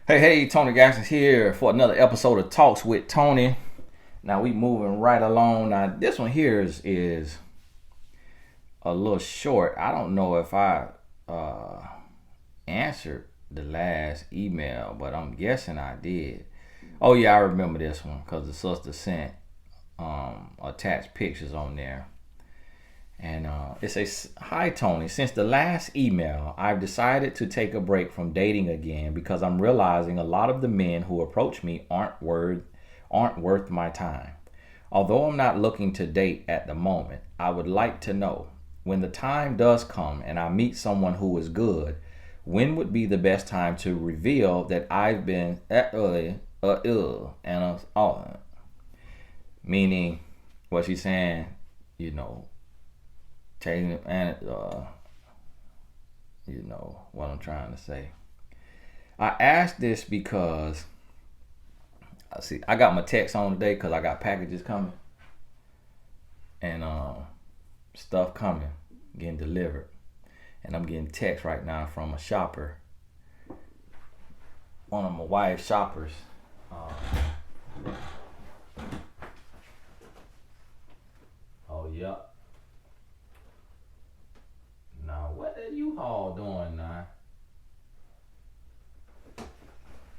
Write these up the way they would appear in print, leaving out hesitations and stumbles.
Hey, Tony Jackson here for another episode of Talks with Tony. Now we moving right along. Now this one here is a little short. I don't know if I answered the last email, but I'm guessing I did. Oh yeah, I remember this one because the sister sent attached pictures on there. And it says, "Hi Tony, since the last email, I've decided to take a break from dating again because I'm realizing a lot of the men who approach me aren't worth my time. Although I'm not looking to date at the moment, I would like to know, when the time does come and I meet someone who is good, when would be the best time to reveal that I've been meaning what she's saying, you know, taking and you know what I'm trying to say. I asked this because I got my text on today because I got packages coming and stuff coming, getting delivered, and I'm getting text right now from a shopper, one of my wife's shoppers. Oh yeah. Now what are you all doing now?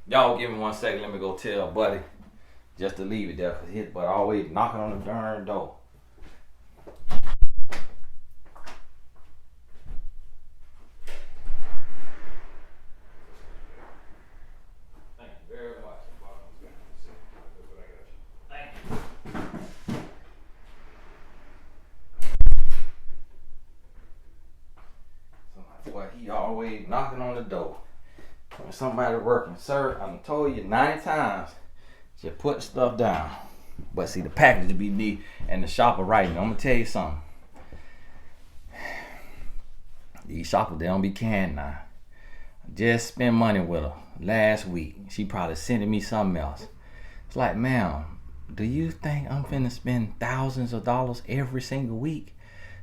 Y'all give me 1 second. Let me go tell Buddy just to leave it there because his butt always knocking on the darn door. Thank you very much. Thank you. Boy, he always knocking on the door. When somebody working, sir, I done told you 90 times, just put stuff down. But see, the package be neat and the shopper writing. I'm gonna tell you something. These shoppers, they don't be canned now. Just spent money with her last week. She probably sending me something else. It's like, ma'am, do you think I'm finna spend thousands of dollars every single week?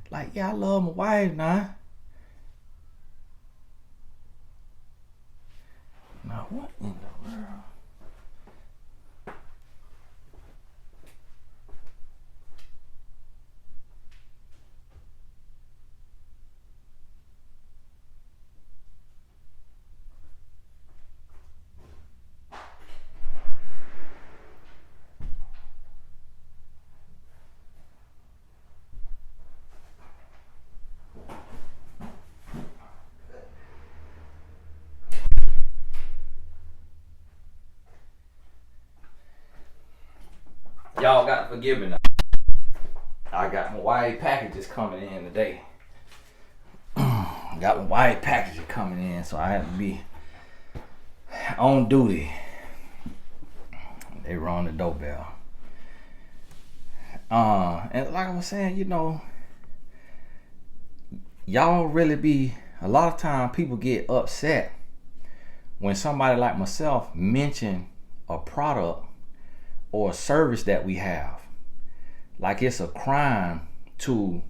Like, yeah, I love my wife now. Now, what in the world? Y'all got to forgive me now. I got my white packages coming in today. Got my white packages coming in, so I have to be on duty. They rung the doorbell. And like I was saying, y'all really be, a lot of time people get upset when somebody like myself mention a product or a service that we have. Like it's a crime to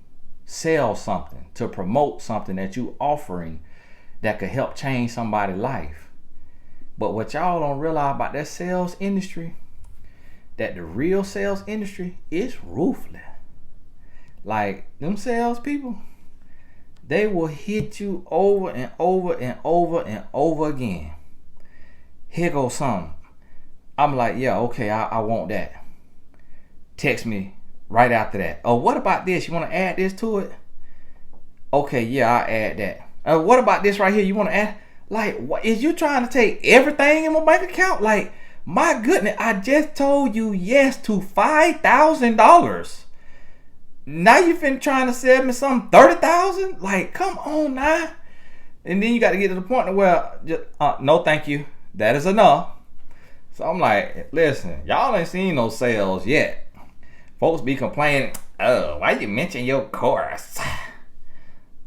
sell something, to promote something that you offering that could help change somebody's life. But what y'all don't realize about that sales industry, that the real sales industry is ruthless. Like them sales people, they will hit you over and over and over and over again. Here goes something. I'm like, yeah, okay, I want that. Text me right after that. Oh, what about this? You want to add this to it? Okay, yeah, I'll add that. What about this right here? You want to add? Like, what is you trying to take everything in my bank account? Like, my goodness, I just told you yes to $5,000. Now you finna trying to sell me some $30,000? Like, come on now. And then you got to get to the point where, no, thank you. That is enough. So I'm like, listen, y'all ain't seen no sales yet. Folks be complaining, oh, why you mention your course?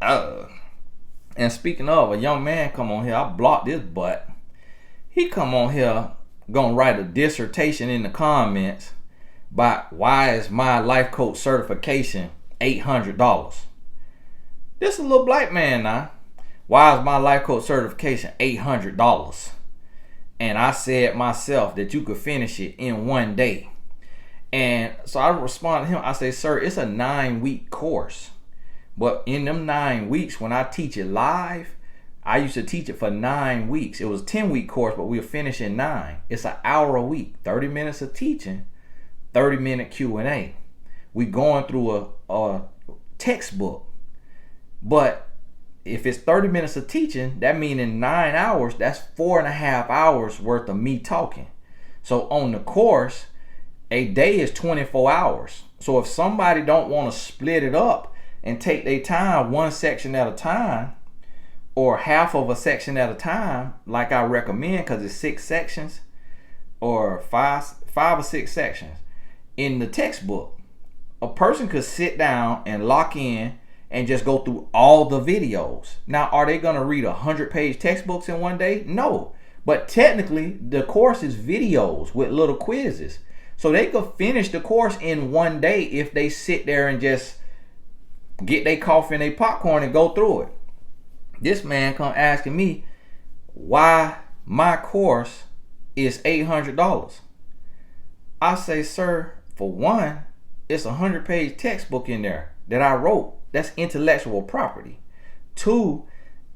Oh. And speaking of, a young man come on here, I blocked this butt. He come on here, gonna write a dissertation in the comments about why is my life coach certification $800. This is a little black man now. Why is my life coach certification $800? And I said myself that you could finish it in 1 day. And so I responded to him. I say, sir, it's a 9-week course. But in them 9 weeks, when I teach it live, I used to teach it for 9 weeks. It was a 10-week course, but we'll finish in 9. It's an hour a week, 30 minutes of teaching, 30-minute Q&A. We going through a textbook. But if it's 30 minutes of teaching, that means in 9 hours, that's 4.5 hours worth of me talking. So on the course, a day is 24 hours. So if somebody don't want to split it up and take their time one section at a time, or half of a section at a time, like I recommend, because it's 6 sections or five or 6 sections in the textbook, a person could sit down and lock in and just go through all the videos. Now, are they going to read 100-page textbooks in 1 day? No. But technically, the course is videos with little quizzes. So they could finish the course in 1 day if they sit there and just get their coffee and their popcorn and go through it. This man come asking me why my course is $800. I say, sir, for one, it's a 100-page textbook in there that I wrote. That's intellectual property. 2,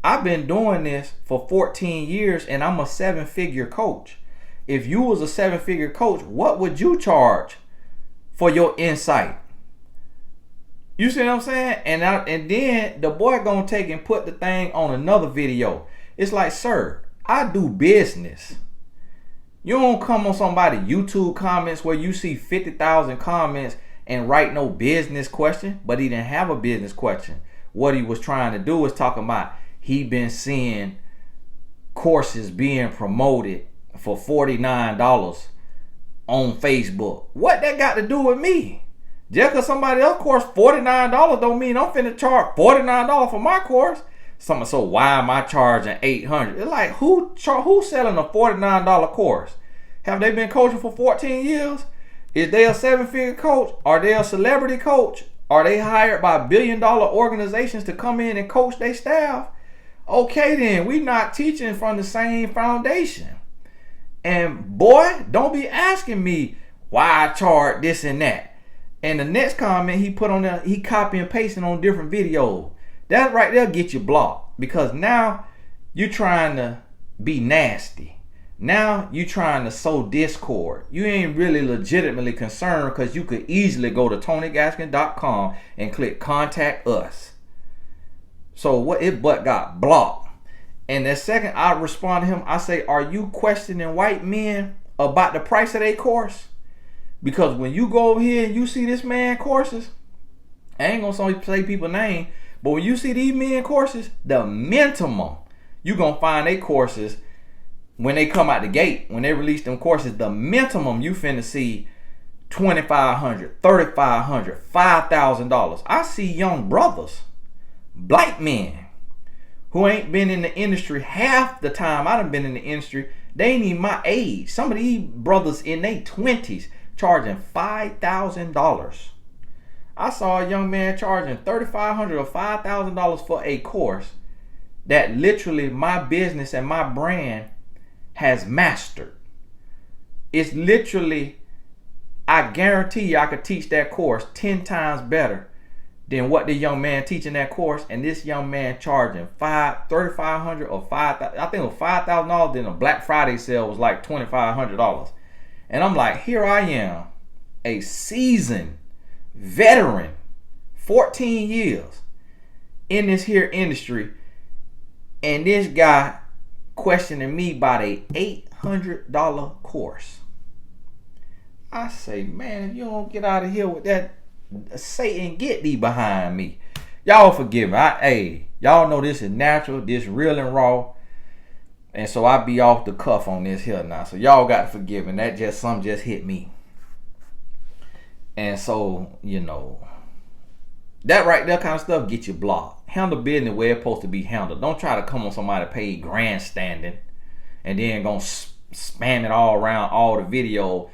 I've been doing this for 14 years and I'm a 7-figure coach. If you was a 7-figure coach, what would you charge for your insight? You see what I'm saying? And then the boy gonna take and put the thing on another video. It's like, sir, I do business. You don't come on somebody's YouTube comments where you see 50,000 comments and write no business question, but he didn't have a business question. What he was trying to do was talking about he been seeing courses being promoted for $49 on Facebook. What that got to do with me? Just because somebody else course $49 don't mean I'm finna charge $49 for my course. So why am I charging $800? It's like, who selling a $49 course? Have they been coaching for 14 years? Is they a 7-figure coach? Are they a celebrity coach? Are they hired by billion-dollar organizations to come in and coach their staff? Okay then, we not teaching from the same foundation. And boy, don't be asking me why I charge this and that. And the next comment he put on there, he copy and pasting on different videos. That right there get you blocked, because now you trying to be nasty. Now you trying to sow discord. You ain't really legitimately concerned, because you could easily go to TonyGaskin.com and click contact us. So what it but got blocked. And the second I respond to him, I say, are you questioning white men about the price of their course? Because when you go over here and you see this man courses, I ain't gonna say people's name, but when you see these men courses, the minimum you gonna find they courses when they come out the gate, when they release them courses, the minimum you finna see $2,500, $3,500, $5,000. I see young brothers, black men, who ain't been in the industry half the time I done been in the industry. They ain't even my age. Some of these brothers in their 20s charging $5,000. I saw a young man charging $3,500 or $5,000 for a course that literally my business and my brand has mastered. It's literally, I guarantee you I could teach that course 10 times better than what the young man teaching that course, and this young man charging $3,500 or $5,000. I think it was $5,000. Then a Black Friday sale was like $2,500. And I'm like, here I am, a seasoned veteran, 14 years in this here industry, and this guy questioning me about a $800 course. I say, man, if you don't get out of here with that, Satan get thee behind me. Y'all forgive me. Y'all know this is natural, this real and raw. And so I be off the cuff on this here now. So y'all got to forgive me. That something just hit me. And so, that right there kind of stuff get you blocked. Handle business where it's supposed to be handled. Don't try to come on somebody paid grandstanding and then gonna spam it all around all the video.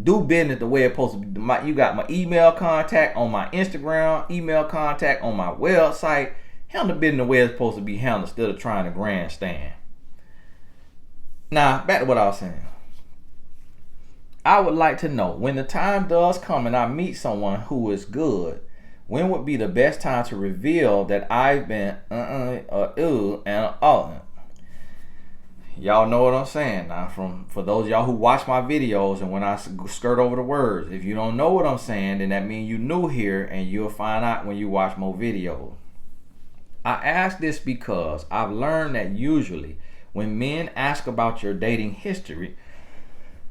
Do business the way it's supposed to be. You got my email contact on my Instagram, email contact on my website. Handle business the way it's supposed to be handled instead of trying to grandstand. Now, back to what I was saying. I would like to know, when the time does come and I meet someone who is good, when would be the best time to reveal that I've been Y'all know what I'm saying now. For those of y'all who watch my videos and when I skirt over the words, if you don't know what I'm saying, then that means you new here, and you'll find out when you watch more videos. I ask this because I've learned that usually when men ask about your dating history,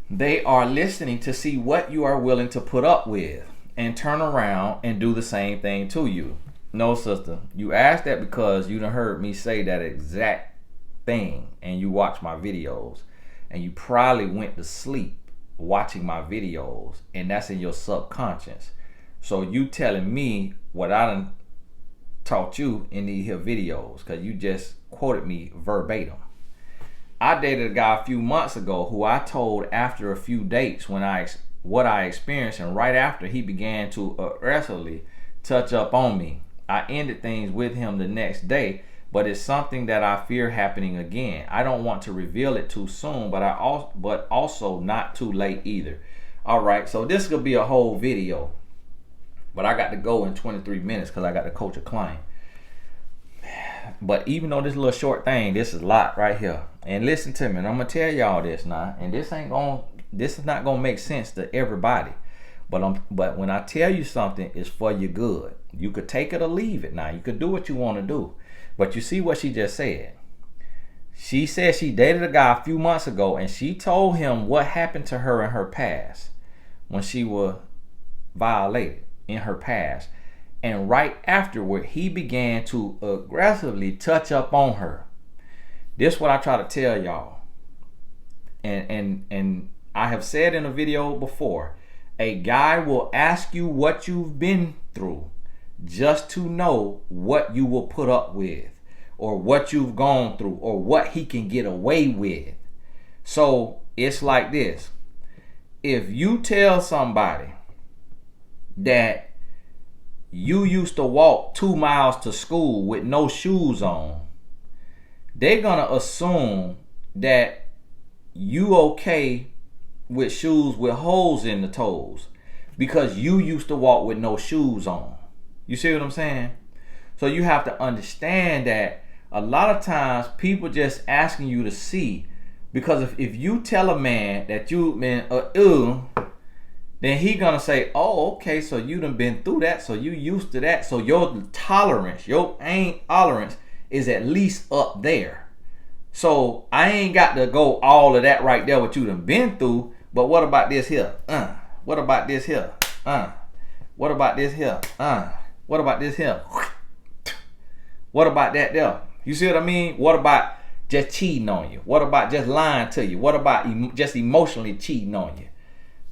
they are listening to see what you are willing to put up with and turn around and do the same thing to you. No, sister, you asked that because you done heard me say that exact thing, and you watch my videos, and you probably went to sleep watching my videos, and that's in your subconscious. So you telling me what I done taught you in these here videos, because you just quoted me verbatim. I dated a guy a few months ago who I told after a few dates what I experienced, and right after he began to aggressively touch up on me. I ended things with him the next day, but it's something that I fear happening again. I don't want to reveal it too soon, but also not too late either. All right, so this could be a whole video, but I got to go in 23 minutes because I got to coach a client. But even though this little short thing, this is a lot right here. And listen to me, and I'm gonna tell y'all this now, and this is not gonna make sense to everybody. But when I tell you something, it's for your good. You could take it or leave it now. You could do what you want to do. But you see what she just said. She said she dated a guy a few months ago, and she told him what happened to her in her past when she was violated in her past. And right afterward, he began to aggressively touch up on her. This is what I try to tell y'all. And I have said in a video before, a guy will ask you what you've been through just to know what you will put up with, or what you've gone through, or what he can get away with. So it's like this. If you tell somebody that you used to walk 2 miles to school with no shoes on, they're gonna assume that you okay with shoes with holes in the toes because you used to walk with no shoes on. You see what I'm saying? So you have to understand that a lot of times people just asking you to see, because if you tell a man that you been then he gonna say, oh, okay, so you done been through that, so you used to that, so your tolerance is at least up there. So I ain't got to go all of that right there what you done been through, but what about this here? What about this here? What about this here? What about this here? What about that there? You see what I mean? What about just cheating on you? What about just lying to you? What about just emotionally cheating on you?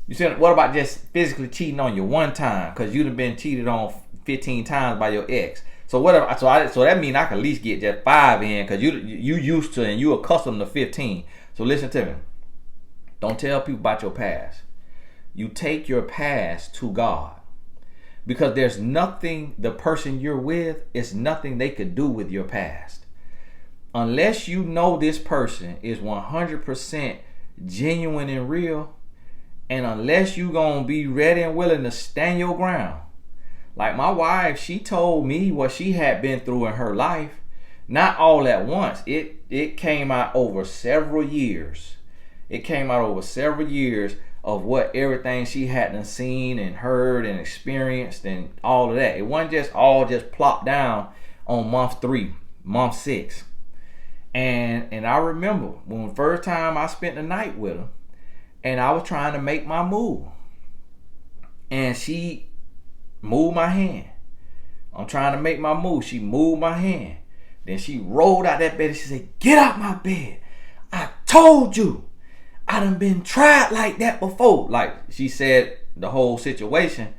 You see, what about just physically cheating on you one time because you've been cheated on 15 times by your ex? So whatever. So that means I can at least get just 5 in because you used to and you accustomed to 15. So listen to me. Don't tell people about your past. You take your past to God, because there's nothing the person you're with is nothing they could do with your past, unless you know this person is 100% genuine and real. And unless you gonna be ready and willing to stand your ground. Like my wife, she told me what she had been through in her life. Not all at once. It came out over several years. It came out over several years of what everything she hadn't seen and heard and experienced and all of that. It wasn't just all just plopped down on month 3, month 6. And I remember when the first time I spent the night with her, and I was trying to make my move, and she moved my hand. I'm trying to make my move. She moved my hand. Then she rolled out that bed and she said, "Get out my bed. I told you. I done been tried like that before." Like she said the whole situation,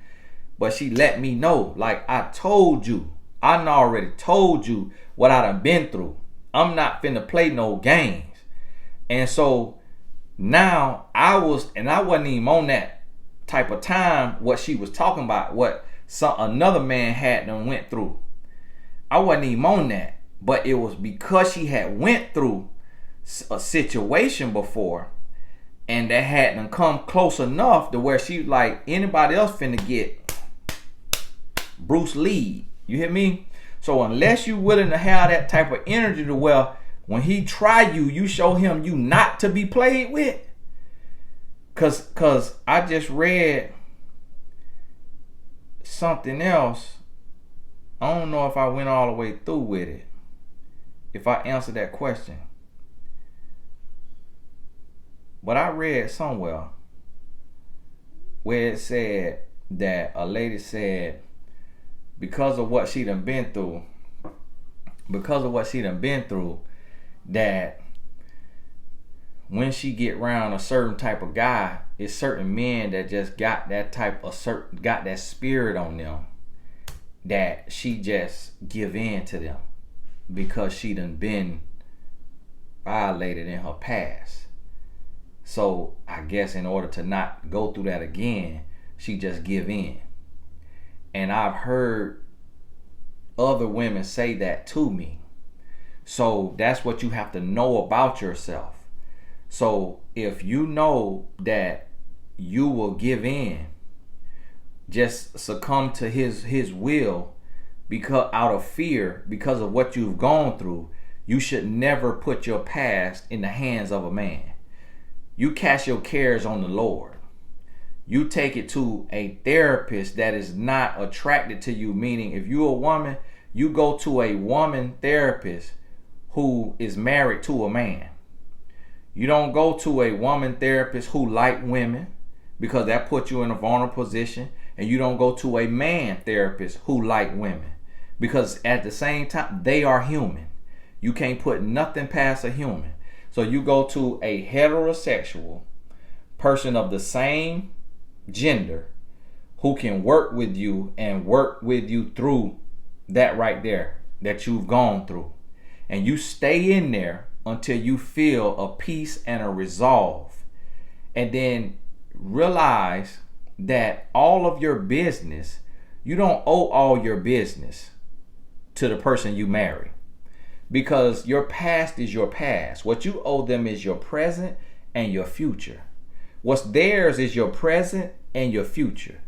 but she let me know, like, I told you. I done already told you what I done been through. I'm not finna play no games. And so now I wasn't even on that type of time what she was talking about, what another man had done went through. I wasn't even on that, but it was because she had went through a situation before, and that hadn't come close enough to where she like anybody else finna get Bruce Lee. You hear me? So unless you willing to have that type of energy to where when he try you, you show him you not to be played with. Cause I just read something else. I don't know if I went all the way through with it. If I answered that question. But I read somewhere where it said that a lady said because of what she done been through, that when she get around a certain type of guy, it's certain men that just got that got that spirit on them, that she just give in to them because she done been violated in her past. So I guess in order to not go through that again, she just give in. And I've heard other women say that to me. So that's what you have to know about yourself. So if you know that you will give in, just succumb to his will because out of fear, because of what you've gone through, you should never put your past in the hands of a man. You cast your cares on the Lord. You take it to a therapist that is not attracted to you, meaning if you're a woman, you go to a woman therapist who is married to a man. You don't go to a woman therapist who like women, because that puts you in a vulnerable position. And you don't go to a man therapist who like women, because at the same time, they are human. You can't put nothing past a human. So you go to a heterosexual person of the same gender who can work with you and work with you through that right there that you've gone through. And you stay in there until you feel a peace and a resolve. And then realize that all of your business, you don't owe all your business to the person you marry. Because your past is your past. What you owe them is your present and your future. What's theirs is your present and your future.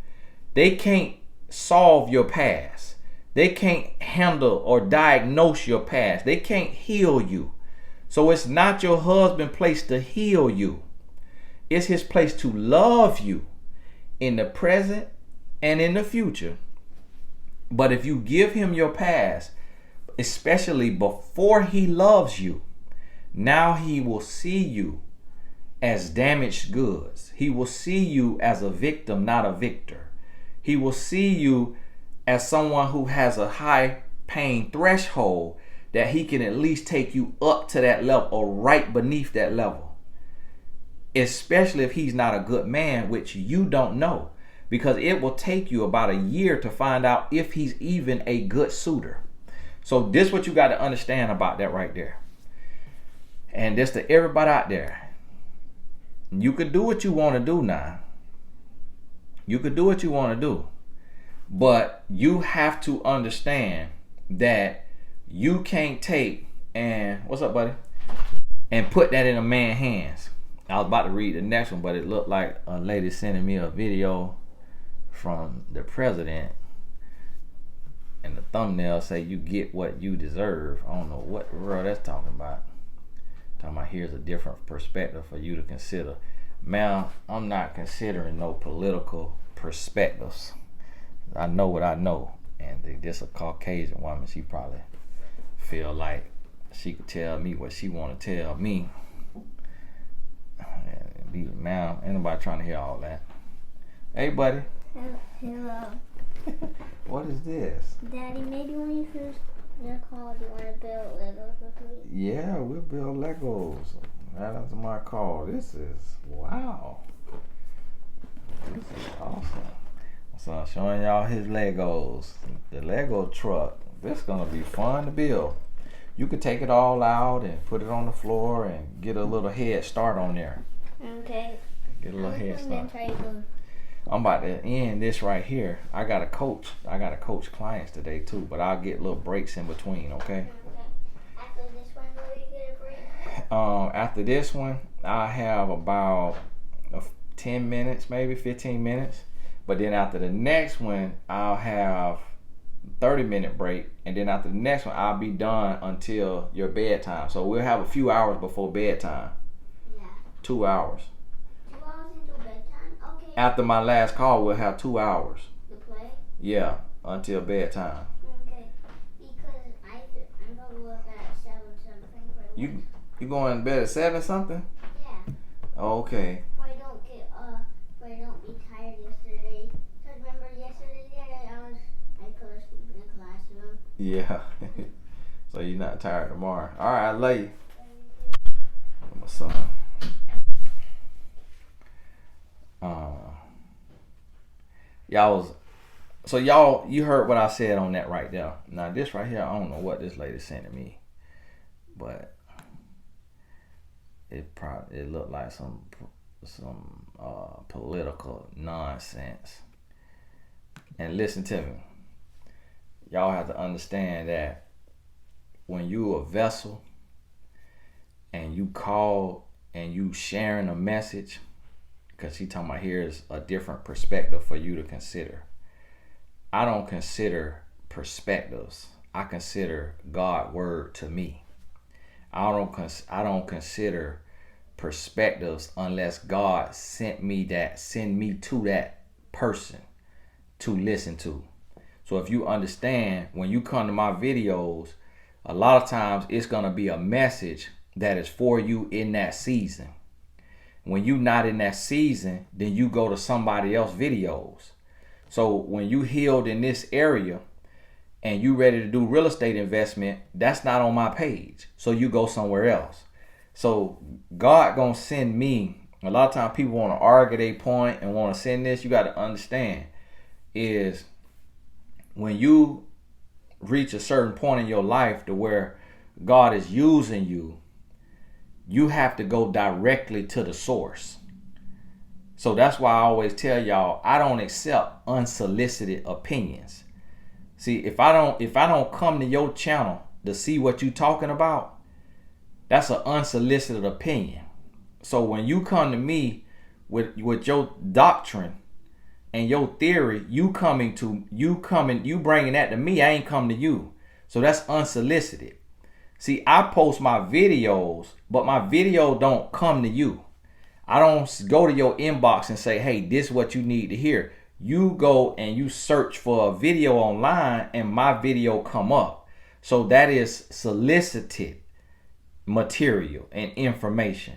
They can't solve your past. They can't handle or diagnose your past. They can't heal you. So it's not your husband's place to heal you. It's his place to love you in the present and in the future. But if you give him your past, especially before he loves you, now he will see you as damaged goods. He will see you as a victim, not a victor. He will see you as someone who has a high pain threshold that he can at least take you up to that level or right beneath that level. Especially if he's not a good man, which you don't know, because it will take you about a year to find out if he's even a good suitor. So this is what you got to understand about that right there. And this to everybody out there. You could do what you want to do now. You could do what you want to do. But you have to understand that you can't take and, what's up, buddy? And put that in a man's hands. I was about to read the next one, but it looked like a lady sending me a video from the president. And the thumbnail say you get what you deserve. I don't know what the world that's talking about. Talking about here's a different perspective for you to consider. Man, I'm not considering no political perspectives. I know what I know. And this a Caucasian woman, she probably feel like she could tell me what she want to tell me. Man, ain't nobody trying to hear all that. Hey, buddy. Hello. What is this? Daddy, maybe when you finish your call, do you want to build Legos with me? Yeah, we'll build Legos. That's my call. This is, wow. This is awesome. So I'm showing y'all his Legos. The Lego truck. This is going to be fun to build. You could take it all out and put it on the floor and get a little head start on there. Okay. Get a little head start. I'm about to end this right here. I gotta coach clients today too, but I'll get little breaks in between, okay? After this one, will you get a break? after this one, I have about 10 minutes, maybe 15 minutes. But then after the next one, I'll have 30-minute break, and then after the next one, I'll be done until your bedtime. So we'll have a few hours before bedtime. Yeah. 2 hours. 2 hours until bedtime? Okay. After my last call, we'll have 2 hours. To play? Yeah, until bedtime. Okay. Because I'm going to work at 7 something. You going to bed at 7 something? Yeah. Okay. So I don't be tired yesterday. Because remember yesterday I could have slept in the classroom. Yeah. So you're not tired tomorrow. All right, I love you. My son. You heard what I said on that right there. Now this right here, I don't know what this lady sending me, but it looked like some political nonsense. And listen to me, y'all have to understand that when you a vessel and you call and you sharing a message, because she talking about here's a different perspective for you to consider. I don't consider perspectives. I consider God's word to me. I don't consider perspectives unless God send me to that person to listen to. So if you understand, when you come to my videos, a lot of times it's gonna be a message that is for you in that season. When you're not in that season, then you go to somebody else's videos. So when you healed in this area and you ready to do real estate investment, that's not on my page. So you go somewhere else. So God gonna send me. A lot of times people want to argue their point and want to send this. You got to understand is when you reach a certain point in your life to where God is using you, you have to go directly to the source. So that's why I always tell y'all, I don't accept unsolicited opinions. See, if I don't come to your channel to see what you talking about, that's an unsolicited opinion. So when you come to me with your doctrine and your theory, you bringing that to me, I ain't come to you. So that's unsolicited. See, I post my videos, but my video don't come to you. I don't go to your inbox and say, hey, this is what you need to hear. You go and you search for a video online and my video come up. So that is solicited material and information.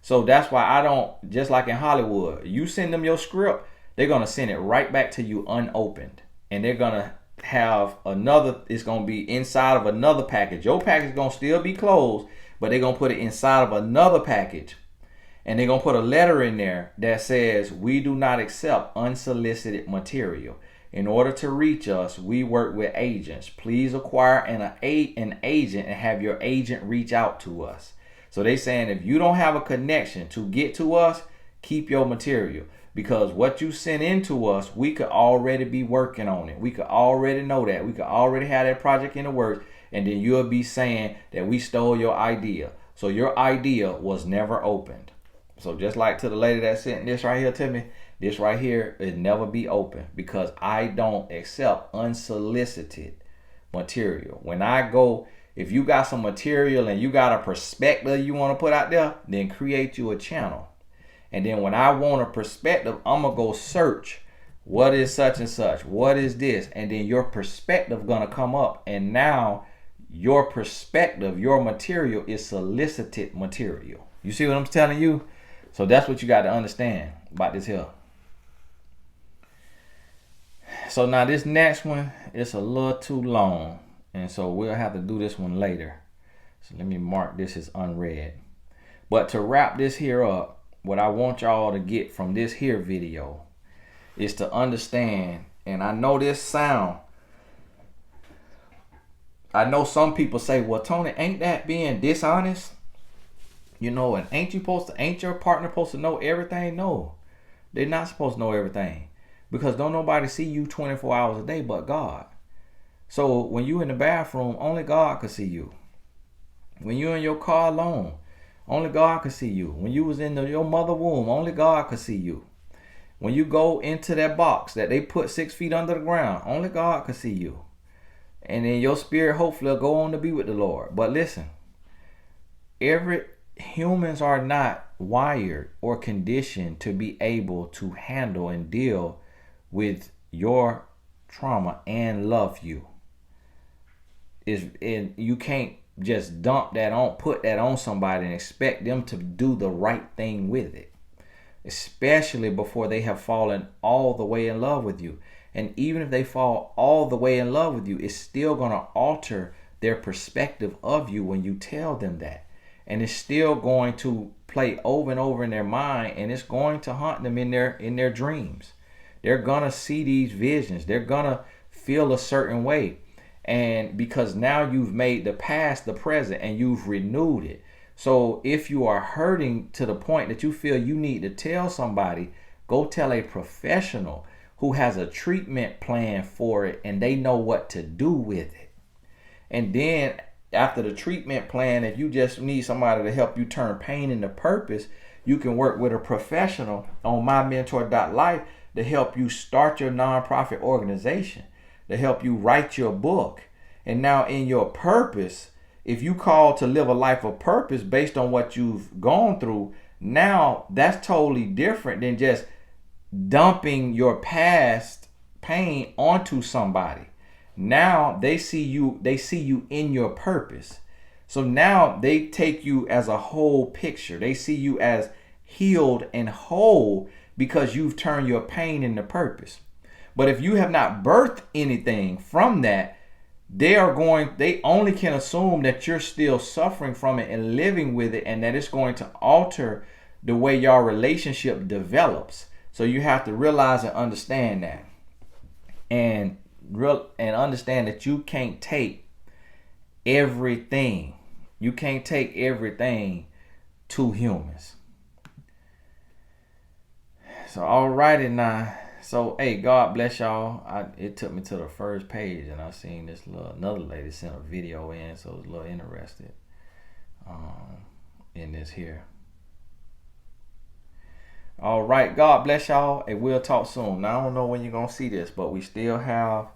So that's why I don't, just like in Hollywood, you send them your script, they're going to send it right back to you unopened. And they're going to have it's going to be inside of another package. Your package is going to still be closed, but they're going to put it inside of another package. And they're going to put a letter in there that says, we do not accept unsolicited material. In order to reach us, we work with agents. Please acquire an agent and have your agent reach out to us. So they saying if you don't have a connection to get to us, keep your material. Because what you send into us, we could already be working on it. We could already know that. We could already have that project in the works. And then you'll be saying that we stole your idea. So your idea was never opened. So just like to the lady that sent this right here to me, this right here will never be open because I don't accept unsolicited material. When I go, if you got some material and you got a perspective you want to put out there, then create you a channel. And then when I want a perspective, I'm going to go search what is such and such, what is this, and then your perspective going to come up. And now your perspective, your material is solicited material. You see what I'm telling you? So that's what you got to understand about this here. So now this next one is a little too long. And so we'll have to do this one later. So let me mark this as unread. But to wrap this here up, what I want y'all to get from this here video is to understand, and I know this sound, I know some people say, well, Tony, ain't that being dishonest? You know, and ain't your partner supposed to know everything? No, they're not supposed to know everything because don't nobody see you 24 hours a day but God. So when you in the bathroom, only God can see you. When you're in your car alone, only God could see you. When you was in your mother womb, only God could see you. When you go into that box that they put 6 feet under the ground, only God could see you. And then your spirit hopefully will go on to be with the Lord. But listen, humans are not wired or conditioned to be able to handle and deal with your trauma and love you. And you can't just put that on somebody and expect them to do the right thing with it, especially before they have fallen all the way in love with you. And even if they fall all the way in love with you, it's still going to alter their perspective of you when you tell them that. And it's still going to play over and over in their mind, and it's going to haunt them in their dreams. They're going to see these visions. They're going to feel a certain way. And because now you've made the past the present and you've renewed it. So if you are hurting to the point that you feel you need to tell somebody, go tell a professional who has a treatment plan for it and they know what to do with it. And then after the treatment plan, if you just need somebody to help you turn pain into purpose, you can work with a professional on mymentor.life to help you start your nonprofit organization, to help you write your book. And now in your purpose, if you call to live a life of purpose based on what you've gone through, now that's totally different than just dumping your past pain onto somebody. Now they see you in your purpose. So now they take you as a whole picture. They see you as healed and whole because you've turned your pain into purpose. But if you have not birthed anything from that, they only can assume that you're still suffering from it and living with it, and that it's going to alter the way your relationship develops. So you have to realize and understand that. And understand that you can't take everything. You can't take everything to humans. So alrighty now. So hey, God bless y'all. It took me to the first page and I seen this another lady sent a video in, so I was a little interested in this here. All right, God bless y'all, and we'll talk soon. Now I don't know when you're gonna see this, but we still have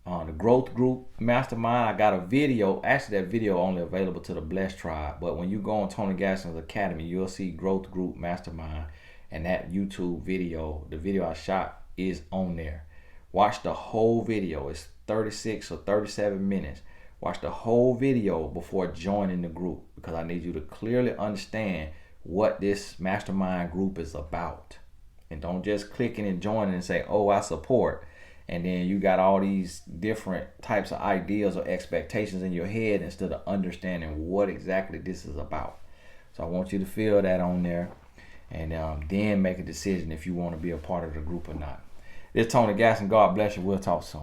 the growth group mastermind. I got a video. Actually, that video only available to the Blessed Tribe, but when you go on Tony Gasson's Academy, you'll see growth group mastermind. And that YouTube video, the video I shot, is on there. Watch the whole video. It's 36 or 37 minutes. Watch the whole video before joining the group, because I need you to clearly understand what this mastermind group is about. And don't just click in and join and say, oh, I support. And then you got all these different types of ideas or expectations in your head instead of understanding what exactly this is about. So I want you to feel that on there. And then make a decision if you want to be a part of the group or not. This is Tony Gasson. God bless you. We'll talk soon.